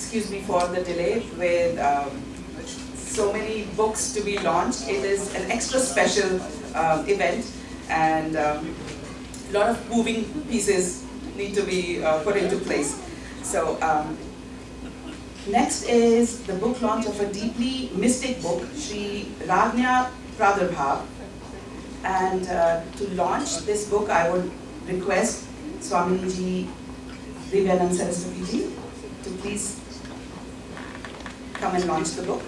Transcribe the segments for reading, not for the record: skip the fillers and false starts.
excuse me for the delay with so many books to be launched. It is an extra special event, and a lot of moving pieces need to be put into place. So next is the book launch of a deeply mystic book, Sri Raina Pradurbhav. And to launch this book, I would request Swamiji Divyanand Saraswati ji to please come and launch the book.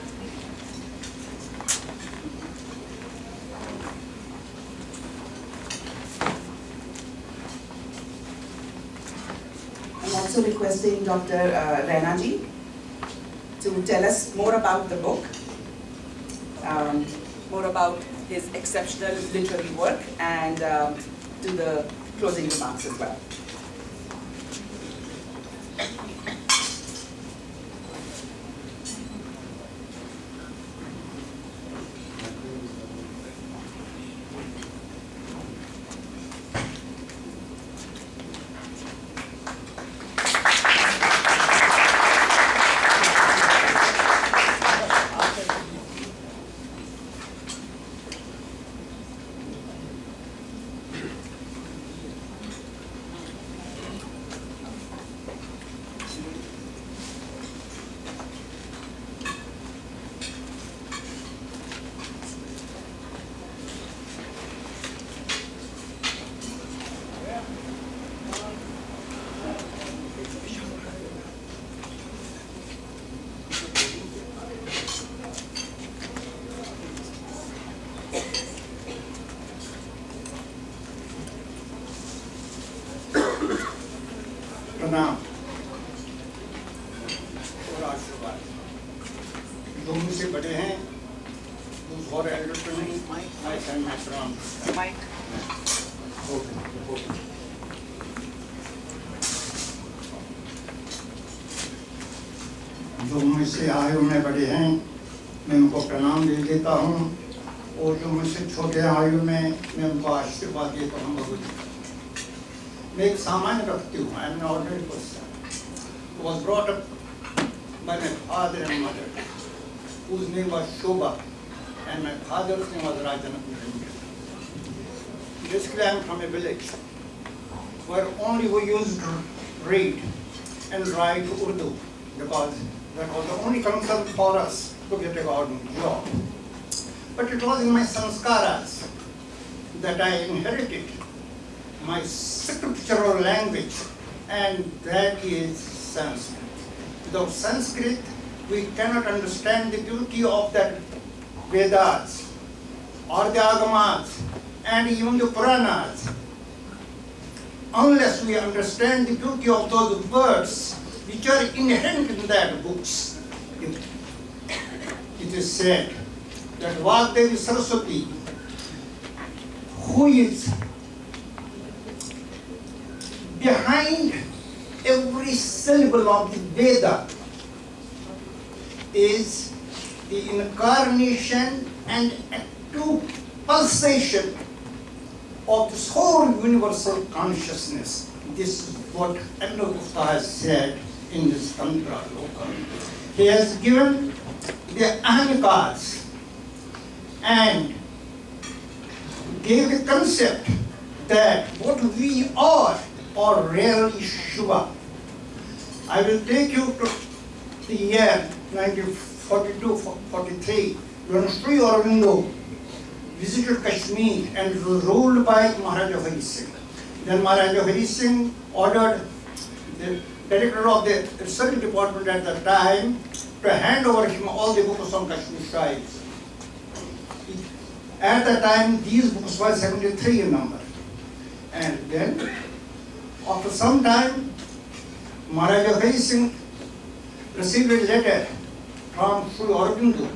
I'm also requesting Dr. Raina ji to tell us more about the book, more about his exceptional literary work, and do the closing remarks as well. प्रणाम और आशीर्वाद। जो मुझसे बड़े हैं, those who are elder to me, I send my pranam. जो मुझसे आयु में बड़े हैं, मैं उनको प्रणाम दे देता हूँ, और जो मुझसे छोटे आयु में, मैं उनको आशीर्वाद देता हूँ। भगवती मैं एक सामान्य व्यक्ति हूँ, I am an ordinary person who was brought up by my father and mother, whose name was Shobha, and my father's name was Rajan. Basically, I am from a village where only we used to read and write Urdu, because that was the only concern for us to get a government job. But it was in my sanskaras that I inherited my scriptural language, and that is Sanskrit. Without Sanskrit, we cannot understand the beauty of that Vedas, or the Agamas, and even the Puranas, unless we understand the beauty of those words which are inherent in that books. It is said that Vagdevi Saraswati, who is behind every syllable of the Veda, is the incarnation and active pulsation of this whole universal consciousness. This is what Abhinavagupta has said in this Tantra Loka. He has given the Ahamikas and gave the concept that what we are really Shiva. I will take you to the year 1942-43 when Sri Aurobindo visited Kashmir and was ruled by Maharaja Hari Singh. Then Maharaja Hari Singh ordered the director of the research department at the time to hand over him all the books on Kashmir tribes. At the time, these books were 73 in number. And then, after some time, Maharaja Hari Singh received a letter from Sri Aurobindo,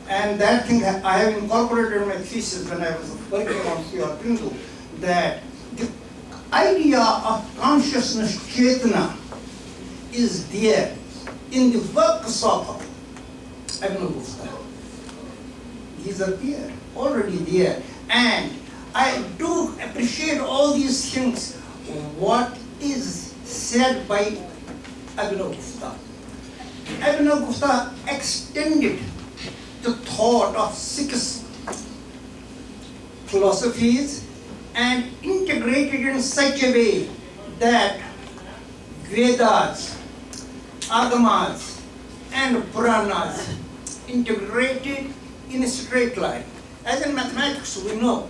and that thing I have incorporated in my thesis when I was working on Sri Aurobindo, that the idea of consciousness Chetana is there in the works of Abhinavagupta. These are there, already there, and I do appreciate all these things, what is said by Abhinavagupta. Abhinavagupta extended the thought of 6 philosophies and integrated in such a way that Vedas, Agamas, and Puranas integrated in a straight line. As in mathematics, we know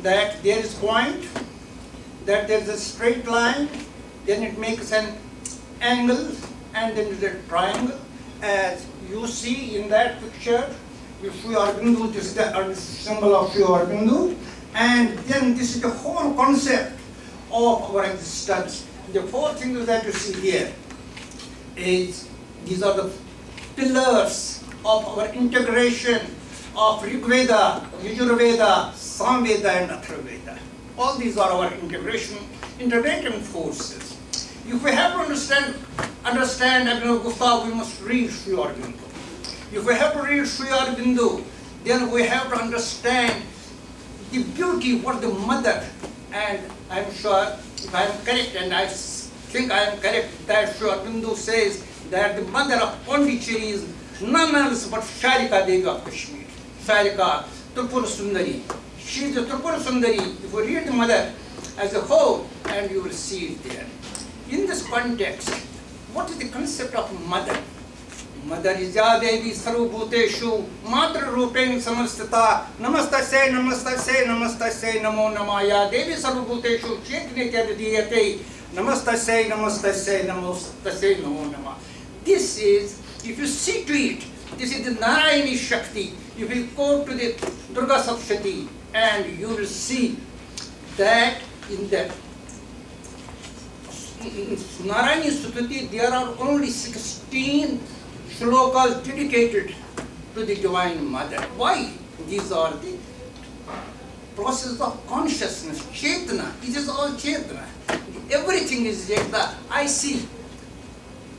that there is point, that there is a straight line, then it makes an angle, and then it is a triangle. As you see in that picture, if we are Bindu, this is the symbol of your Bindu, and then this is the whole concept of our existence. The 4 things that you see here is, these are the pillars of our integration of Rig Veda, Yajurveda, Samveda, and Atharvaveda. All these are our integrating forces. If we have to understand Abhinavagupta, we must read Sri Aurobindo. If we have to read Sri Aurobindo, then we have to understand the beauty, what the mother, and I'm sure if I am correct, and I think I am correct, that Sri Aurobindo says that the mother of Pondicherry is none else but Sharika Devi of Kashmir. Sharika, Tripura Sundari. She is the Tripura Sundari. If you read the mother as a whole, and you will see it there. In this context, what is the concept of mother? Mother is Ya Devi Sarvabhuteshu Matra Rupen Samastita Namastasya Namastasya Namastasya Namo Namaya Devi Sarvabhuteshu Chaitanya Vidiyate Namastasya Namastasya Namastasya Namo Nama. This is, if you see to it, this is the Narayani Shakti. You will go to the Durga Saptati and you will see that in the Narayani Sutati there are only 16 shlokas dedicated to the Divine Mother. Why? These are the process of consciousness, Chaitana. It is all Chaitana. Everything is Chaitana. I see.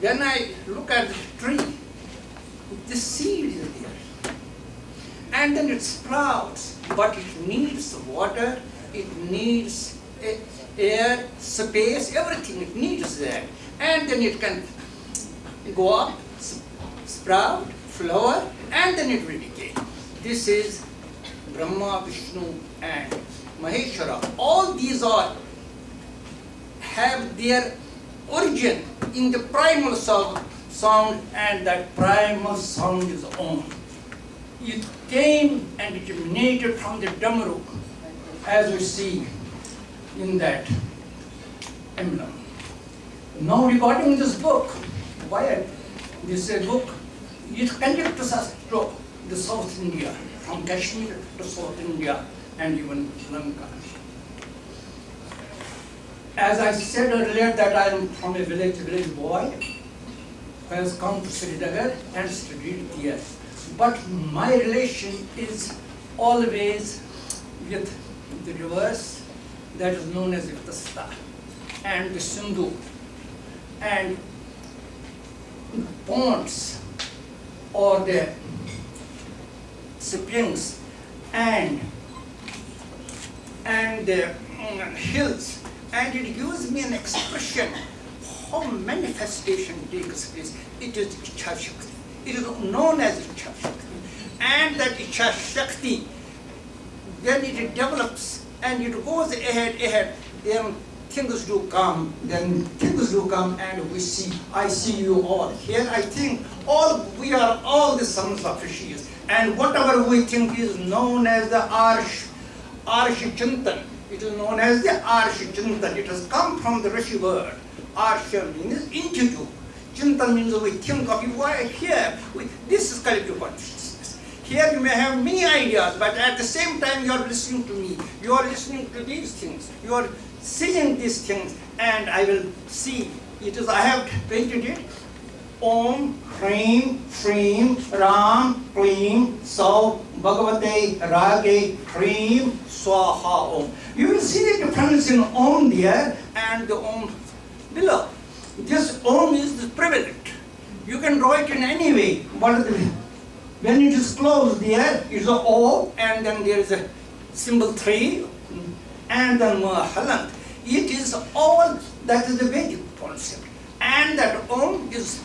When I look at the tree, the seed is there. And then it sprouts, but it needs water, it needs air, space, everything it needs that. And then it can go up, sprout, flower, and then it will decay. This is Brahma, Vishnu, and Maheshwara. All these have their origin in the primal sound, and that primal sound is Om. It came and it emanated from the Damaru, as we see in that emblem. Now regarding this book, why this is a book, it connects us to the South India, from Kashmir to South India and even Lanka. As I said earlier that I am from a village boy who has come to Srinagar and studied here. But my relation is always with the rivers that is known as the Sta and the Sindhu and ponds or the springs and the hills, and it gives me an expression how manifestation takes place. It is Ichha Shakti. It is known as Ichha Shakti. And that Ichha Shakti, when it develops and it goes ahead, then things do come, and we see, I see you all. Here I think we are all the sons of Rishis. And whatever we think is known as the Arsh Chintan. It is known as the Arsh Chintan. It has come from the Rishi word. Arsha means into. Chintan means we think of you. Why here? This is collective consciousness. Here you may have many ideas, but at the same time you are listening to me. You are listening to these things. You are seeing these things, and I will see. It is, I have painted it. Om, Hrim, Shrim, Ram, Klim, Sau, Bhagavate, Rage, Hrim, Swaha, Om. You will see the difference in Om there and the Om below. This Om is prevalent. You can draw it in any way. When it is closed there is a O, and then there is a symbol 3, and then Halant. It is all, that is the Vedic concept. And that Om is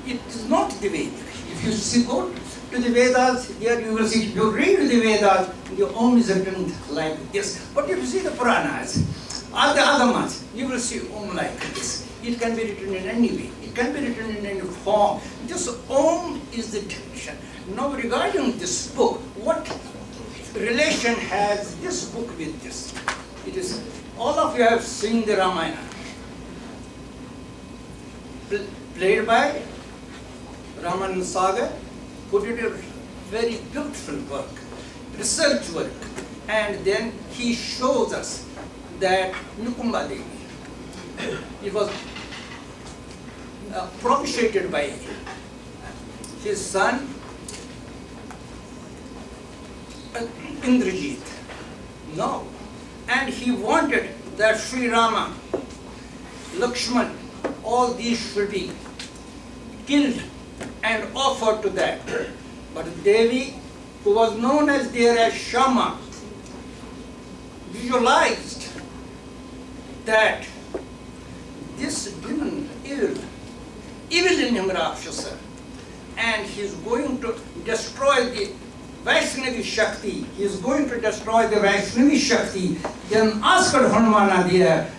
it is not the Vedic. If you see, go to the Vedas, there you will see, you read the Vedas, the Om is written like this. But if you see the Puranas, all the Agamas, you will see Om like this. It can be written in any way. It can be written in any form. This Om is the diction. Now regarding this book, what relation has this book with this? It is, all of you have seen the Ramayana, played by Raman Sagar, who did a very beautiful work, research work, and then he shows us that Nukumba Devi, it was propitiated by his son Indrajit. No. And he wanted that Sri Rama, Lakshman, all these should be killed and offered to that. But Devi, who was known as there as Chaman, visualized that this demon, evil in him, Rakshasa, and he's going to destroy the Vaishnavi Shakti, he is going to destroy the Vaishnavi Shakti. Then asked Hanumana there,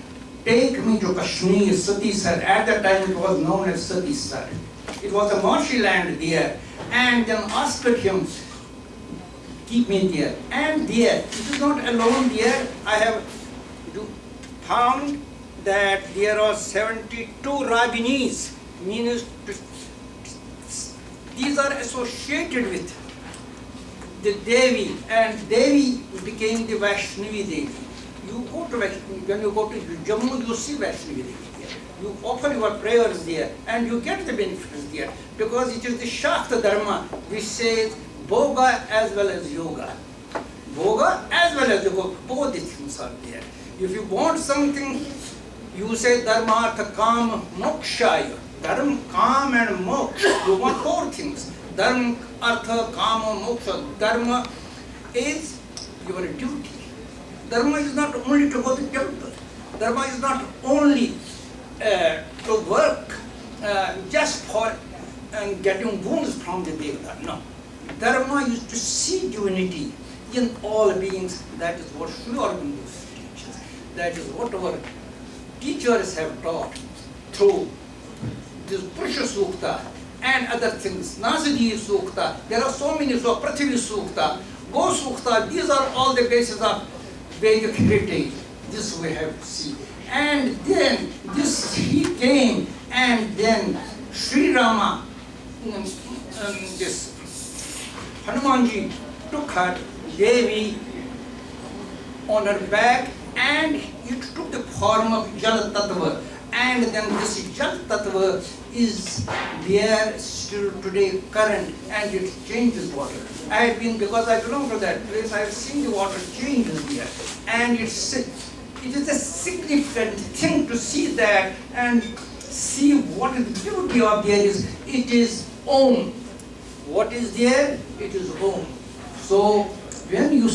take me to Kashmir, Satisar. At that time it was known as Satisar. It was a marshy land there. And then asked him, keep me there. And there, it is not alone there. I have found that there are 72 Raginis, means these are associated with the Devi, and Devi became the Vaishnavi Devi. You go to Vaishnavi, when you go to Jammu, you see Vaishnavi Devi there. You offer your prayers there, and you get the benefits there, because it is the Shakta Dharma which says Bhoga as well as Yoga. Bhoga as well as Yoga, both the things are there. If you want something, you say Dharma, Artha, Kam, Moksha. Dharma, Kam and Moksha. You want four things. Dharma, Artha, Kama, Moksha. Dharma is your duty. Dharma is not only to go to temple. Dharma is not only to work just for getting wounds from the Devata. No. Dharma is to see divinity in all beings. That is what Sri Aurobindo teaches. That is what our teachers have taught through this Purusha Sukta and other things, Nasadi Sukta, there are so many, so Prithvi Sukta, Go Sukta, these are all the bases of Vedic heritage. This we have to see. And then this he came, and then Sri Rama, this Hanumanji took her Devi on her back, and it took the form of Jal Tattva. And then this Jal Tattva is there still today current, and it changes water. I have been, because I belong to that place, I have seen the water changes there. And it is a significant thing to see that and see what the beauty of there is. It is Om. What is there? It is Om. So when you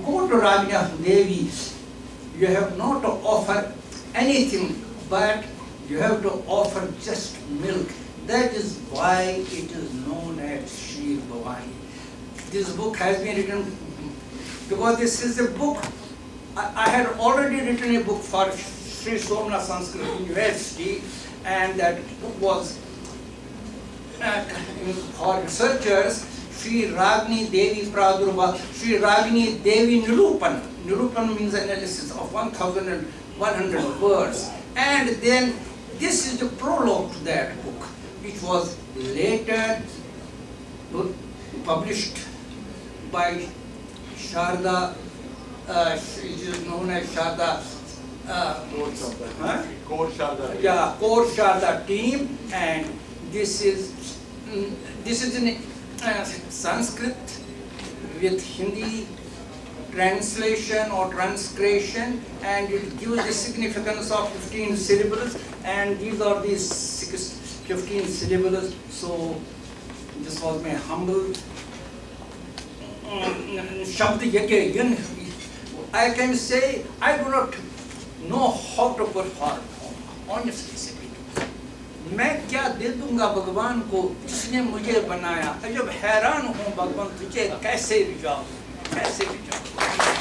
go to Ragini Devi, you have not to offer anything, but you have to offer just milk. That is why it is known as Shri Bhavani. This book has been written because this is a book. I had already written a book for Sri Somnath Sanskrit University, and that book was for researchers, Sri Ragini Devi Pradurva, Sri Ragini Devi Nirupan. Nirupan means analysis of 1,100 words. And then this is the prologue to that book, which was later published by Sharda, it is known as Sharda, Core Sharda. Yeah, Core Sharda team, and this is in Sanskrit with Hindi translation or transcription, and it gives the significance of 15 syllables, and these are the 15 syllables. So this was my humble Shabd Yake. I can say I do not know how to perform, honestly speaking. मैं क्या दे दूंगा भगवान को जिसने मुझे बनाया। अजब हैरान हूँ भगवान तुझे कैसे रिझाऊं, कैसे रिझाऊं।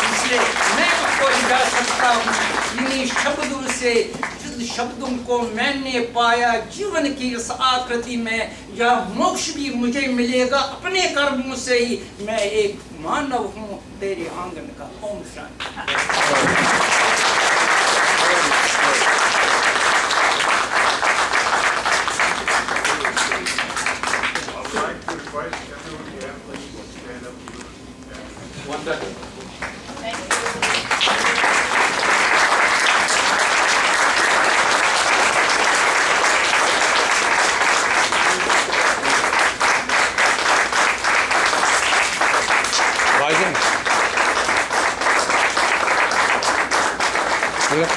इसलिए मैं उसको रिझा सकता हूँ इन्हीं शब्दों से, जिन शब्दों को मैंने पाया जीवन की इस आकृति में, या मोक्ष भी मुझे मिलेगा अपने कर्मों से ही। मैं एक मानव हूँ तेरे आंगन का। Om Shanti. One second. Rising. Here.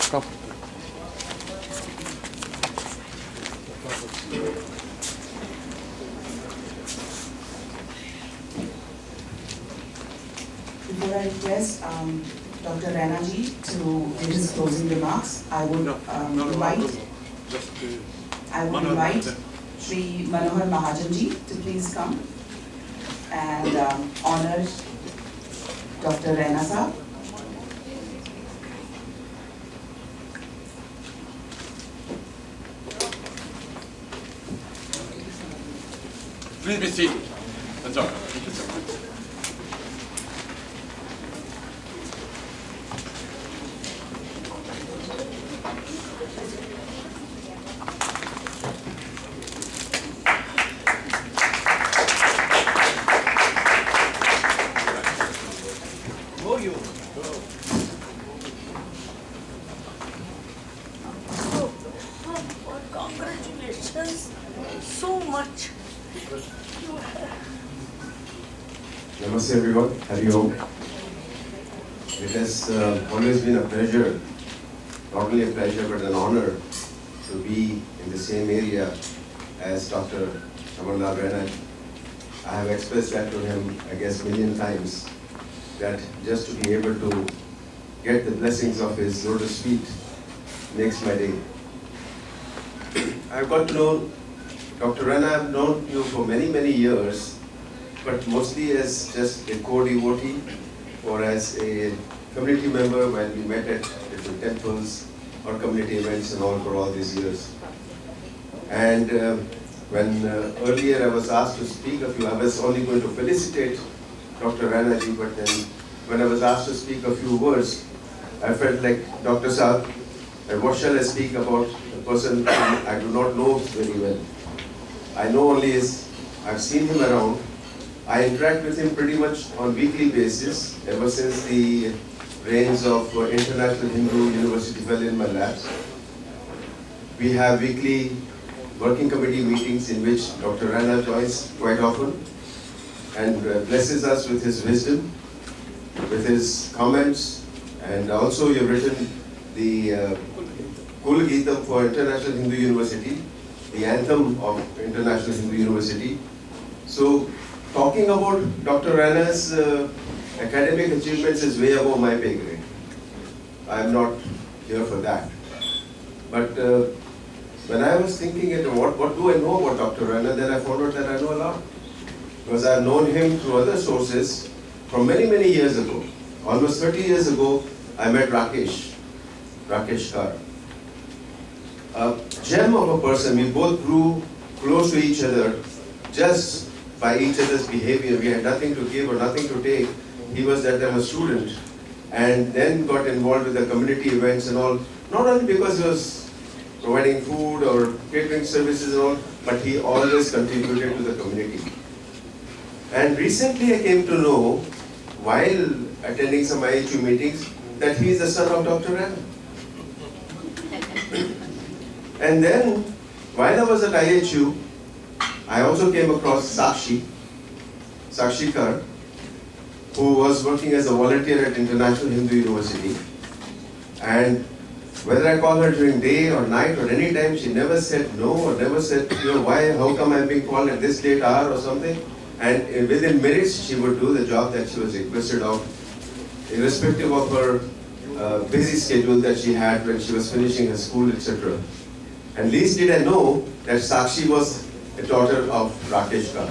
Stop. Before I request Dr. Raina ji to give his closing remarks, I would invite Shri Manohar Mahajan ji to please come and honor Dr. Raina sahab. Please be seated. That's all right. Congratulations so much. Namaste everyone, Hari Om. It has always been a pleasure, not only a pleasure but an honor to be in the same area as Dr. Chaman Raina. I have expressed that to him, I guess, a million times, that just to be able to get the blessings of his lotus feet makes my day. I've got to know Dr. Raina. I've known you for many, many years, but mostly as just a co-devotee or as a community member when we met at different temples or community events and all for all these years. And when earlier I was asked to speak a few, I was only going to felicitate Dr. Raina ji, but then when I was asked to speak a few words, I felt like Dr. Saab, what shall I speak about a person whom I do not know very well. I know only I've seen him around. I interact with him pretty much on weekly basis ever since the reigns of International Hindu University fell in my lap. We have weekly working committee meetings in which Dr. Raina joins quite often and blesses us with his wisdom, with his comments, and also you've written the Kul Geetam for International Hindu University, the anthem of International Hindu University. So, talking about Dr. Raina's academic achievements is way above my pay grade. I am not here for that. But when I was thinking, what do I know about Dr. Raina, then I found out that I know a lot. Because I have known him through other sources from many, many years ago. Almost 30 years ago, I met Rakesh Kar. A gem of a person. We both grew close to each other just by each other's behavior. We had nothing to give or nothing to take. He was that time a student and then got involved with the community events and all, not only because he was providing food or catering services and all, but he always contributed to the community. And recently I came to know, while attending some IHU meetings, that he is the son of Dr. Raina. And then, while I was at IHU, I also came across Sakshi Kar, who was working as a volunteer at International Hindu University. And whether I call her during day or night or any time, she never said no or never said, why, how come I'm being called at this late hour or something. And within minutes, she would do the job that she was requested of, irrespective of her busy schedule that she had when she was finishing her school, etc. And least did I know that Sakshi was a daughter of Rakesh Kar.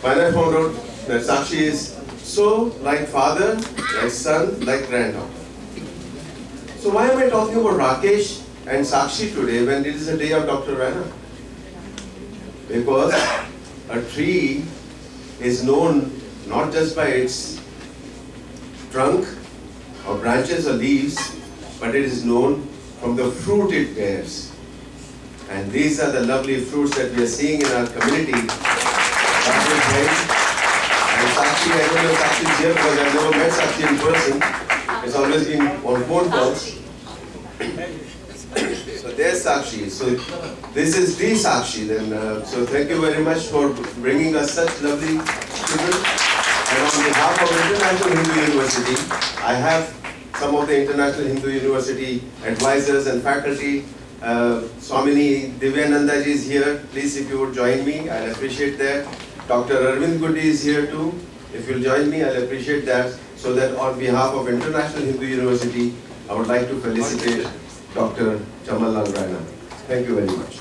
When I found out that Sakshi is so like father, like son, like granddaughter. So why am I talking about Rakesh and Sakshi today when it is a day of Dr. Raina? Because a tree is known not just by its trunk or branches or leaves, but it is known from the fruit it bears. And these are the lovely fruits that we are seeing in our community. And Sakshi, I don't know if Sakshi is here because I've never met Sakshi in person. It's always been on phone calls. So there's Sakshi. So this is the Sakshi then. So thank you very much for bringing us such lovely children. And on behalf of International Hindu University, I have some of the International Hindu University advisors and faculty. Swamini Divyananda ji is here. Please, if you would join me, I'll appreciate that. Dr. Arvind Gudi is here too. If you'll join me, I'll appreciate that. So that on behalf of International Hindu University, I would like to felicitate Dr. Chaman Raina. Thank you very much.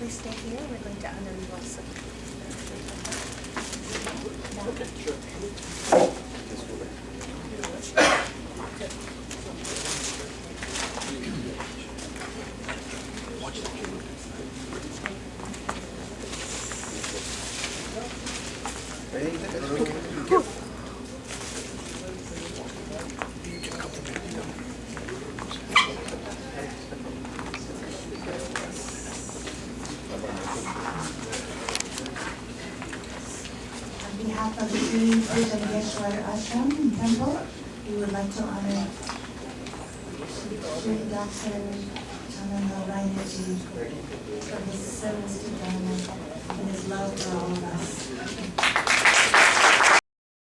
Please stay here. We're going to honor you also. On behalf of the Sri Bhutangeshwar Ashram Temple, we would like to honor Sri Dr. Chaman Raina ji for his service to Dharma and his love for all of us.